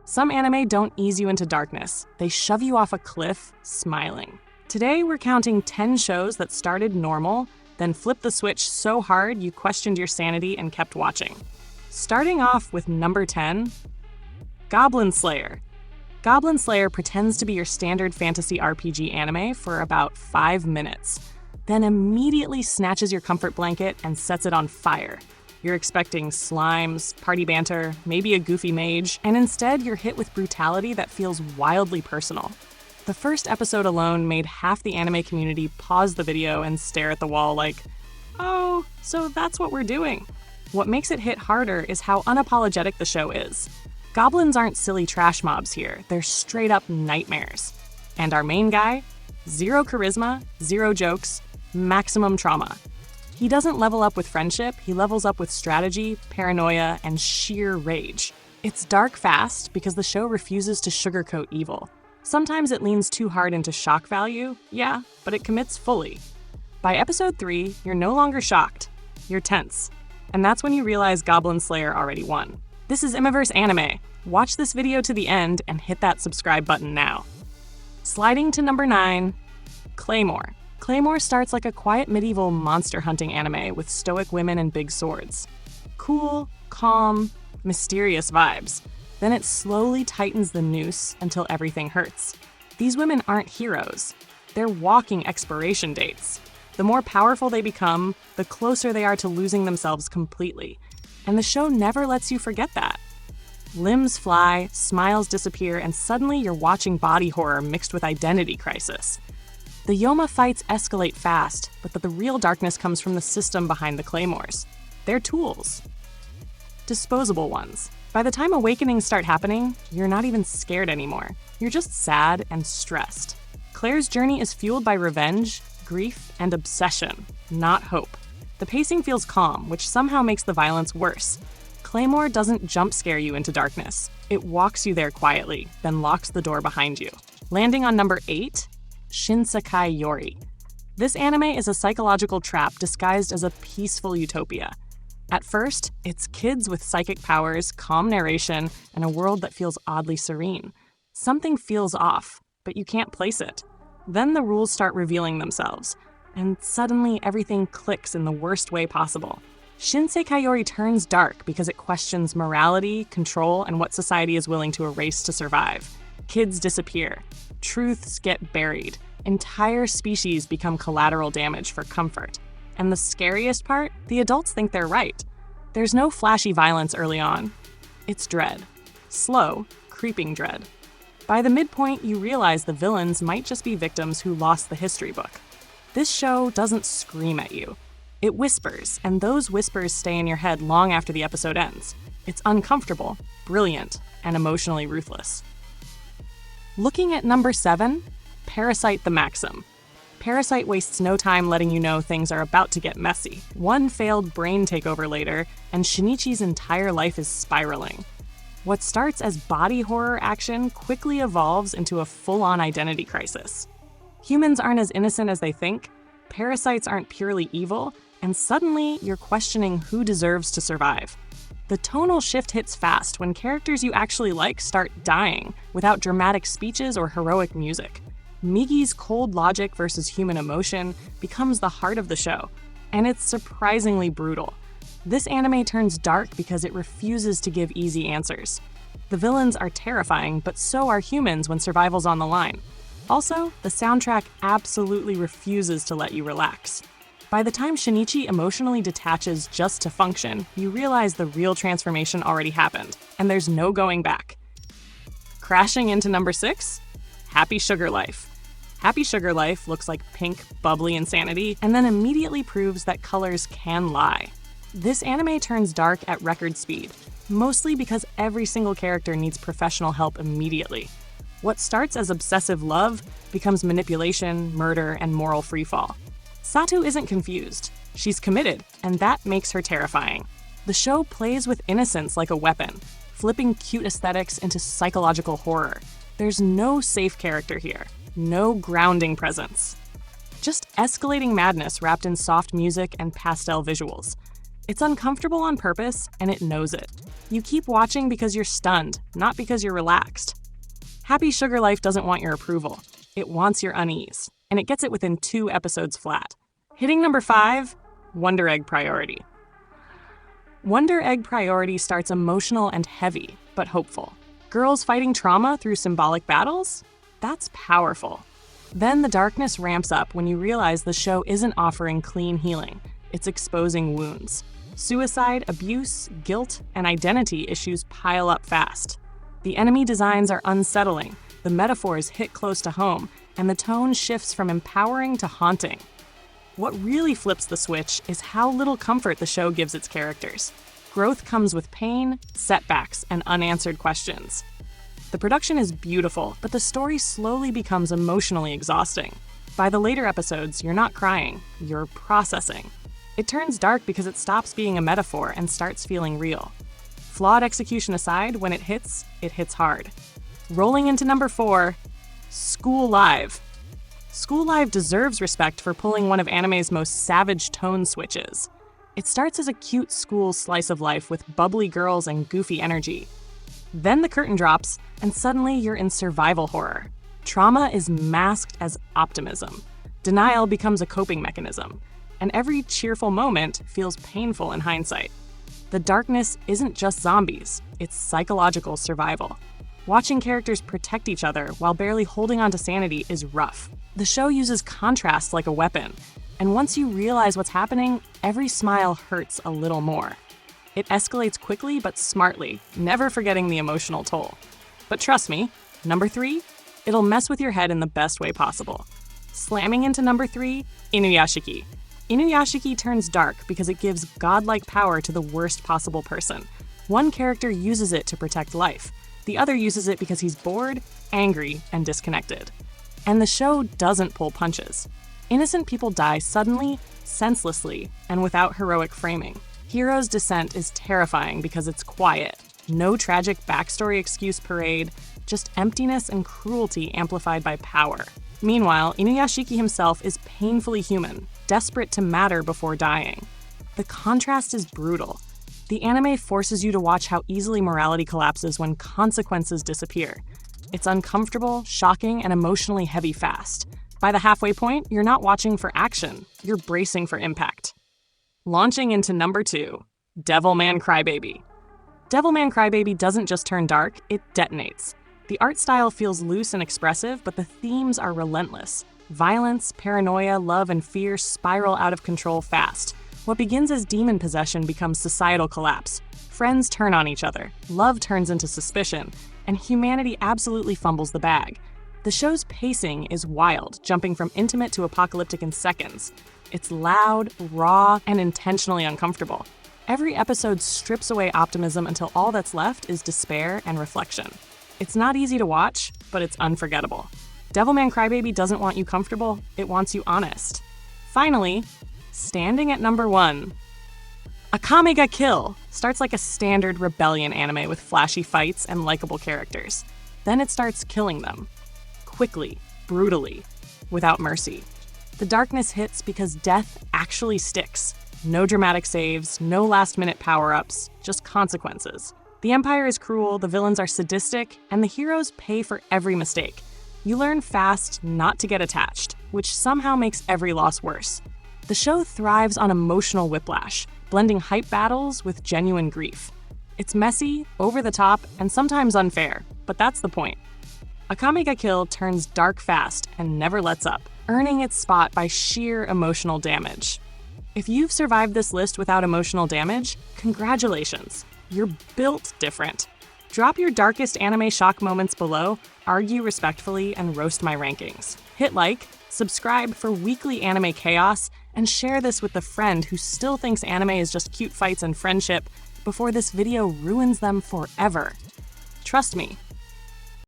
Some anime don't ease you into darkness. They shove you off a cliff, smiling. Today, we're counting 10 shows that started normal, then flipped the switch so hard you questioned your sanity and kept watching. Starting off with number 10, Goblin Slayer. Goblin Slayer pretends to be your standard fantasy RPG anime for about 5 minutes, then immediately snatches your comfort blanket and sets it on fire. You're expecting slimes, party banter, maybe a goofy mage, and instead you're hit with brutality that feels wildly personal. The first episode alone made half the anime community pause the video and stare at the wall like, oh, so that's what we're doing. What makes it hit harder is how unapologetic the show is. Goblins aren't silly trash mobs here, they're straight up nightmares. And our main guy? Zero charisma, zero jokes, maximum trauma. He doesn't level up with friendship, he levels up with strategy, paranoia, and sheer rage. It's dark fast because the show refuses to sugarcoat evil. Sometimes it leans too hard into shock value, yeah, but it commits fully. By episode 3, you're no longer shocked, you're tense. And that's when you realize Goblin Slayer already won. This is Imiverse Anime. Watch this video to the end and hit that subscribe button now. Sliding to number 9, Claymore. Claymore starts like a quiet medieval monster hunting anime with stoic women and big swords. Cool, calm, mysterious vibes. Then it slowly tightens the noose until everything hurts. These women aren't heroes. They're walking expiration dates. The more powerful they become, the closer they are to losing themselves completely. And the show never lets you forget that. Limbs fly, smiles disappear, and suddenly you're watching body horror mixed with identity crisis. The Yoma fights escalate fast, but the real darkness comes from the system behind the claymores. They're tools. Disposable ones. By the time awakenings start happening, you're not even scared anymore. You're just sad and stressed. Claire's journey is fueled by revenge, grief, and obsession, not hope. The pacing feels calm, which somehow makes the violence worse. Claymore doesn't jump scare you into darkness. It walks you there quietly, then locks the door behind you. Landing on number 8, Shinsekai Yori. This anime is a psychological trap disguised as a peaceful utopia. At first, it's kids with psychic powers, calm narration, and a world that feels oddly serene. Something feels off, but you can't place it. Then the rules start revealing themselves, and suddenly everything clicks in the worst way possible. Shinsekai Yori turns dark because it questions morality, control, and what society is willing to erase to survive. Kids disappear. Truths get buried. Entire species become collateral damage for comfort. And the scariest part? The adults think they're right. There's no flashy violence early on. It's dread. Slow, creeping dread. By the midpoint, you realize the villains might just be victims who lost the history book. This show doesn't scream at you. It whispers, and those whispers stay in your head long after the episode ends. It's uncomfortable, brilliant, and emotionally ruthless. Looking at number 7, Parasyte the Maxim. Parasyte wastes no time letting you know things are about to get messy. One failed brain takeover later, and Shinichi's entire life is spiraling. What starts as body horror action quickly evolves into a full-on identity crisis. Humans aren't as innocent as they think, parasites aren't purely evil, and suddenly you're questioning who deserves to survive. The tonal shift hits fast when characters you actually like start dying without dramatic speeches or heroic music. Migi's cold logic versus human emotion becomes the heart of the show, and it's surprisingly brutal. This anime turns dark because it refuses to give easy answers. The villains are terrifying, but so are humans when survival's on the line. Also, the soundtrack absolutely refuses to let you relax. By the time Shinichi emotionally detaches just to function, you realize the real transformation already happened, and there's no going back. Crashing into number 6, Happy Sugar Life. Happy Sugar Life looks like pink, bubbly insanity, and then immediately proves that colors can lie. This anime turns dark at record speed, mostly because every single character needs professional help immediately. What starts as obsessive love becomes manipulation, murder, and moral freefall. Satu isn't confused. She's committed, and that makes her terrifying. The show plays with innocence like a weapon, flipping cute aesthetics into psychological horror. There's no safe character here, no grounding presence. Just escalating madness wrapped in soft music and pastel visuals. It's uncomfortable on purpose, and it knows it. You keep watching because you're stunned, not because you're relaxed. Happy Sugar Life doesn't want your approval. It wants your unease, and it gets it within 2 episodes flat. Hitting number 5, Wonder Egg Priority. Wonder Egg Priority starts emotional and heavy, but hopeful. Girls fighting trauma through symbolic battles? That's powerful. Then the darkness ramps up when you realize the show isn't offering clean healing. It's exposing wounds. Suicide, abuse, guilt, and identity issues pile up fast. The enemy designs are unsettling, the metaphors hit close to home, and the tone shifts from empowering to haunting. What really flips the switch is how little comfort the show gives its characters. Growth comes with pain, setbacks, and unanswered questions. The production is beautiful, but the story slowly becomes emotionally exhausting. By the later episodes, you're not crying, you're processing. It turns dark because it stops being a metaphor and starts feeling real. Flawed execution aside, when it hits hard. Rolling into number 4, School Live. School Live deserves respect for pulling one of anime's most savage tone switches. It starts as a cute school slice of life with bubbly girls and goofy energy. Then the curtain drops, and suddenly you're in survival horror. Trauma is masked as optimism. Denial becomes a coping mechanism, and every cheerful moment feels painful in hindsight. The darkness isn't just zombies, it's psychological survival. Watching characters protect each other while barely holding on to sanity is rough. The show uses contrast like a weapon, and once you realize what's happening, every smile hurts a little more. It escalates quickly but smartly, never forgetting the emotional toll. But trust me, number 3, it'll mess with your head in the best way possible. Slamming into number 3, Inuyashiki. Inuyashiki turns dark because it gives godlike power to the worst possible person. One character uses it to protect life. The other uses it because he's bored, angry, and disconnected. And the show doesn't pull punches. Innocent people die suddenly, senselessly, and without heroic framing. Hero's descent is terrifying because it's quiet. No tragic backstory excuse parade, just emptiness and cruelty amplified by power. Meanwhile, Inuyashiki himself is painfully human, desperate to matter before dying. The contrast is brutal. The anime forces you to watch how easily morality collapses when consequences disappear. It's uncomfortable, shocking, and emotionally heavy fast. By the halfway point, you're not watching for action, you're bracing for impact. Launching into number 2, Devilman Crybaby. Devilman Crybaby doesn't just turn dark, it detonates. The art style feels loose and expressive, but the themes are relentless. Violence, paranoia, love, and fear spiral out of control fast. What begins as demon possession becomes societal collapse. Friends turn on each other, love turns into suspicion, and humanity absolutely fumbles the bag. The show's pacing is wild, jumping from intimate to apocalyptic in seconds. It's loud, raw, and intentionally uncomfortable. Every episode strips away optimism until all that's left is despair and reflection. It's not easy to watch, but it's unforgettable. Devilman Crybaby doesn't want you comfortable, it wants you honest. Finally, standing at number 1, Akame ga Kill starts like a standard rebellion anime with flashy fights and likable characters. Then it starts killing them. Quickly, brutally, without mercy. The darkness hits because death actually sticks. No dramatic saves, no last-minute power-ups, just consequences. The Empire is cruel, the villains are sadistic, and the heroes pay for every mistake. You learn fast not to get attached, which somehow makes every loss worse. The show thrives on emotional whiplash, blending hype battles with genuine grief. It's messy, over the top, and sometimes unfair, but that's the point. Akame ga Kill turns dark fast and never lets up, earning its spot by sheer emotional damage. If you've survived this list without emotional damage, congratulations. You're built different. Drop your darkest anime shock moments below, argue respectfully, and roast my rankings. Hit like, subscribe for weekly anime chaos, and share this with the friend who still thinks anime is just cute fights and friendship before this video ruins them forever. Trust me,